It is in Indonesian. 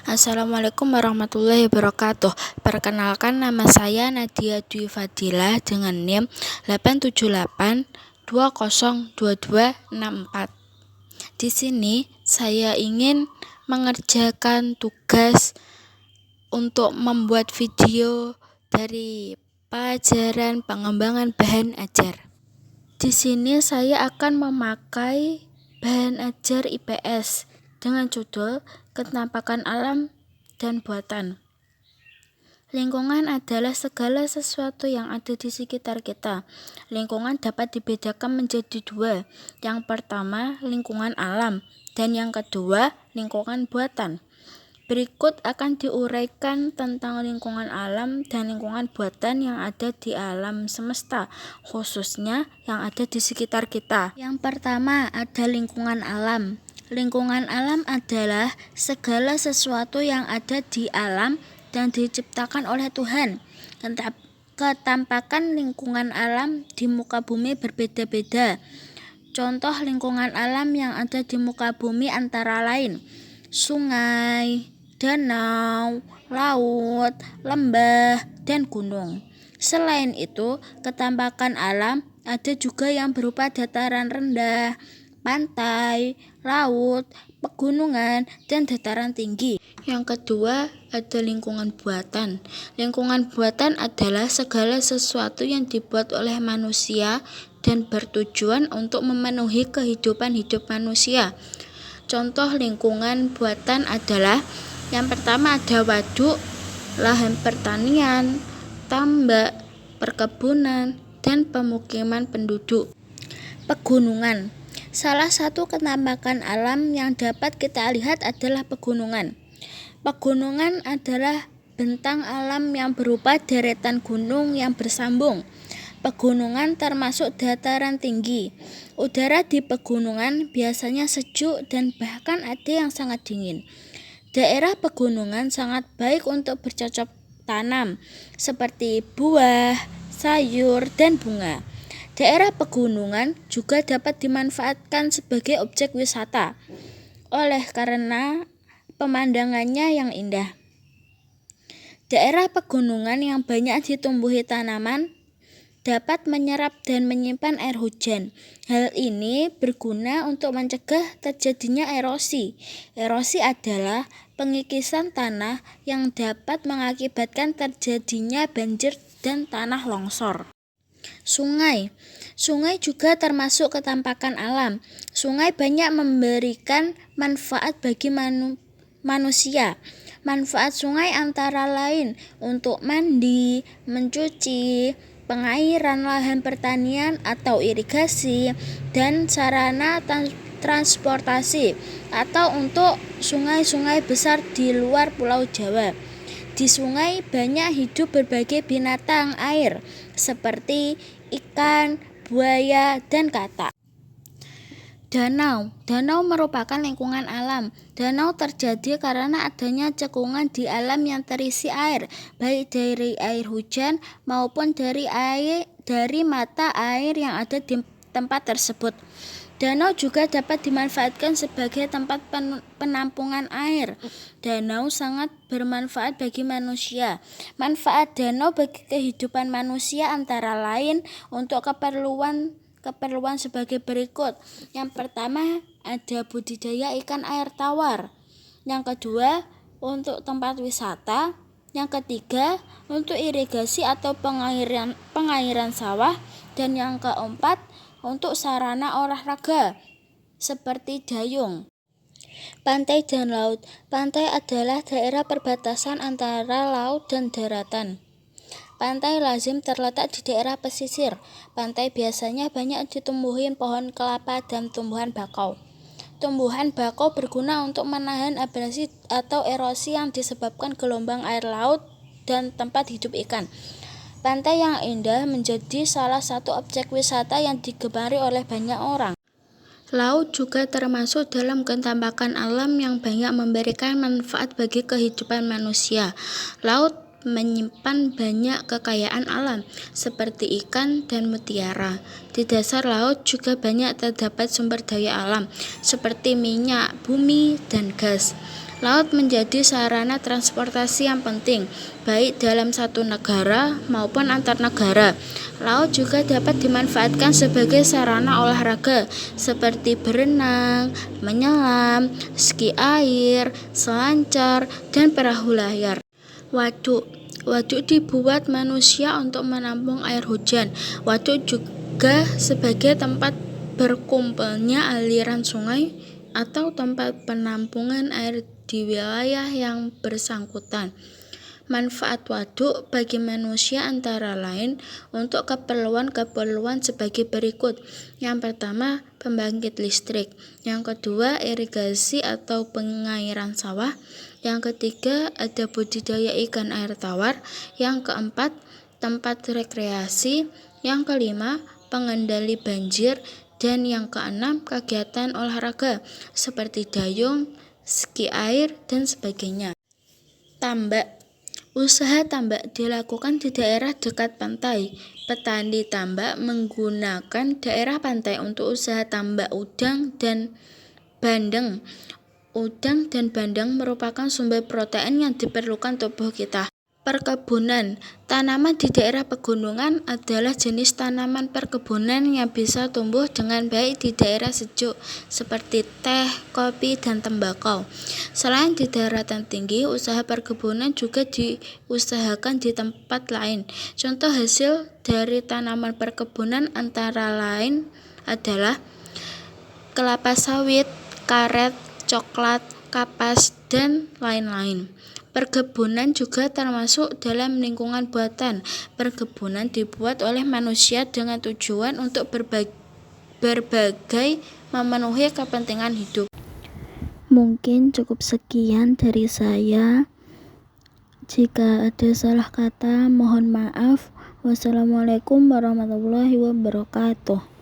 Assalamualaikum warahmatullahi wabarakatuh. Perkenalkan, nama saya Nadia Dwi Fadilah dengan NIM 878202264. Di sini saya ingin mengerjakan tugas untuk membuat video dari pelajaran pengembangan bahan ajar. Di sini saya akan memakai bahan ajar IPS dengan judul Kenampakan Alam dan Buatan. Lingkungan adalah segala sesuatu yang ada di sekitar kita. Lingkungan dapat dibedakan menjadi dua. Yang pertama, lingkungan alam, dan yang kedua, lingkungan buatan. Berikut akan diuraikan tentang lingkungan alam dan lingkungan buatan yang ada di alam semesta, khususnya yang ada di sekitar kita. Yang pertama, ada lingkungan alam. Lingkungan alam adalah segala sesuatu yang ada di alam dan diciptakan oleh Tuhan. Ketampakan lingkungan alam di muka bumi berbeda-beda. Contoh lingkungan alam yang ada di muka bumi antara lain sungai, danau, laut, lembah, dan gunung. Selain itu, ketampakan alam ada juga yang berupa dataran rendah, pantai, laut, pegunungan, dan dataran tinggi. Yang kedua, ada lingkungan buatan. Lingkungan buatan adalah segala sesuatu yang dibuat oleh manusia dan bertujuan untuk memenuhi kehidupan hidup manusia. Contoh lingkungan buatan adalah yang pertama ada waduk, lahan pertanian, tambak, perkebunan, dan pemukiman penduduk. Pegunungan. Salah satu kenampakan alam yang dapat kita lihat adalah pegunungan. Pegunungan adalah bentang alam yang berupa deretan gunung yang bersambung. Pegunungan termasuk dataran tinggi. Udara di pegunungan biasanya sejuk dan bahkan ada yang sangat dingin. Daerah pegunungan sangat baik untuk bercocok tanam, seperti buah, sayur, dan bunga. Daerah pegunungan juga dapat dimanfaatkan sebagai objek wisata, oleh karena pemandangannya yang indah. Daerah pegunungan yang banyak ditumbuhi tanaman dapat menyerap dan menyimpan air hujan. Hal ini berguna untuk mencegah terjadinya erosi. Erosi adalah pengikisan tanah yang dapat mengakibatkan terjadinya banjir dan tanah longsor. Sungai. Sungai juga termasuk ketampakan alam. Sungai banyak memberikan manfaat bagi manusia. Manfaat sungai antara lain untuk mandi, mencuci, pengairan lahan pertanian atau irigasi, dan sarana transportasi, atau untuk sungai-sungai besar di luar Pulau Jawa. Di sungai banyak hidup berbagai binatang air seperti ikan, buaya, dan katak. Danau. Danau merupakan lingkungan alam. Danau terjadi karena adanya cekungan di alam yang terisi air, baik dari air hujan maupun dari mata air yang ada di tempat tersebut. Danau juga dapat dimanfaatkan sebagai tempat penampungan air. Danau sangat bermanfaat bagi manusia. Manfaat danau bagi kehidupan manusia antara lain untuk keperluan sebagai berikut. Yang pertama, ada budidaya ikan air tawar. Yang kedua, untuk tempat wisata. Yang ketiga, untuk irigasi atau pengairan sawah. Dan yang keempat, untuk sarana olahraga seperti dayung. Pantai dan laut. Pantai adalah daerah perbatasan antara laut dan daratan. Pantai lazim terletak di daerah pesisir. Pantai biasanya banyak ditumbuhi pohon kelapa dan tumbuhan bakau. Tumbuhan bakau berguna untuk menahan abrasi atau erosi yang disebabkan gelombang air laut dan tempat hidup ikan. Pantai yang indah menjadi salah satu objek wisata yang digemari oleh banyak orang. Laut juga termasuk dalam ketampakan alam yang banyak memberikan manfaat bagi kehidupan manusia. Laut menyimpan banyak kekayaan alam, seperti ikan dan mutiara. Di dasar laut juga banyak terdapat sumber daya alam, seperti minyak, bumi, dan gas. Laut menjadi sarana transportasi yang penting, baik dalam satu negara maupun antar negara. Laut juga dapat dimanfaatkan sebagai sarana olahraga seperti berenang, menyelam, ski air, selancar, dan perahu layar. Waduk dibuat manusia untuk menampung air hujan. Waduk juga sebagai tempat berkumpulnya aliran sungai atau tempat penampungan air di wilayah yang bersangkutan. Manfaat waduk bagi manusia antara lain untuk keperluan sebagai berikut. Yang pertama, pembangkit listrik. Yang kedua, irigasi atau pengairan sawah. Yang ketiga, ada budidaya ikan air tawar. Yang keempat, tempat rekreasi. Yang kelima, pengendali banjir. Dan yang keenam, kegiatan olahraga seperti dayung, ski air, dan sebagainya. Tambak. Usaha tambak dilakukan di daerah dekat pantai. Petani tambak menggunakan daerah pantai untuk usaha tambak udang dan bandeng. Udang dan bandeng merupakan sumber protein yang diperlukan tubuh kita. Perkebunan. Tanaman di daerah pegunungan adalah jenis tanaman perkebunan yang bisa tumbuh dengan baik di daerah sejuk seperti teh, kopi, dan tembakau. Selain di daratan tinggi, usaha perkebunan juga diusahakan di tempat lain. Contoh hasil dari tanaman perkebunan antara lain adalah kelapa sawit, karet, coklat, kapas, dan lain-lain. Perkebunan juga termasuk dalam lingkungan buatan. Perkebunan dibuat oleh manusia dengan tujuan untuk berbagai memenuhi kepentingan hidup. Mungkin cukup sekian dari saya. Jika ada salah kata, mohon maaf. Wassalamualaikum warahmatullahi wabarakatuh.